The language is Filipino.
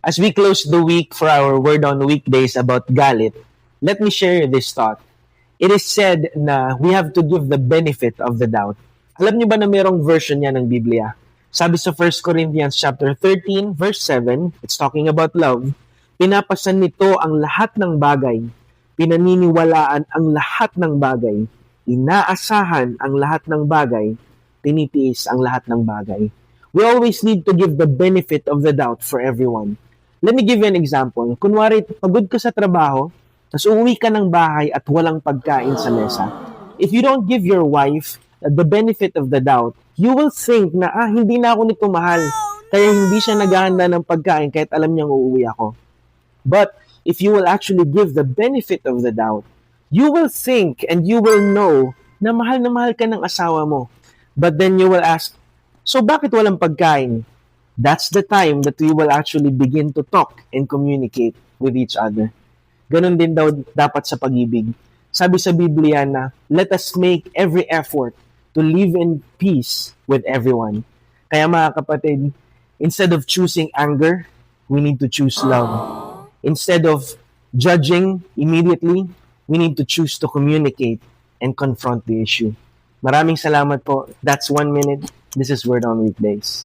As we close the week for our Word on Weekdays about galit, let me share this thought. It is said na we have to give the benefit of the doubt. Alam niyo ba na mayroong version niya ng Biblia? Sabi sa 1 Corinthians chapter 13, verse 7, it's talking about love, pinapasan nito ang lahat ng bagay, pinaniniwalaan ang lahat ng bagay, inaasahan ang lahat ng bagay, tinitiis ang lahat ng bagay. We always need to give the benefit of the doubt for everyone. Let me give you an example. Kunwari, pagod ka sa trabaho, tapos uuwi ka ng bahay at walang pagkain sa mesa. If you don't give your wife the benefit of the doubt, you will think na, hindi na ako nito mahal. Kaya hindi siya naghahanda ng pagkain kahit alam niyang uuwi ako. But if you will actually give the benefit of the doubt, you will think and you will know na mahal ka ng asawa mo. But then you will ask, so bakit walang pagkain? That's the time that we will actually begin to talk and communicate with each other. Ganon din daw dapat sa pag-ibig. Sabi sa Biblia na, let us make every effort to live in peace with everyone. Kaya mga kapatid, instead of choosing anger, we need to choose love. Instead of judging immediately, we need to choose to communicate and confront the issue. Maraming salamat po. That's 1 minute. This is Word on Weekdays.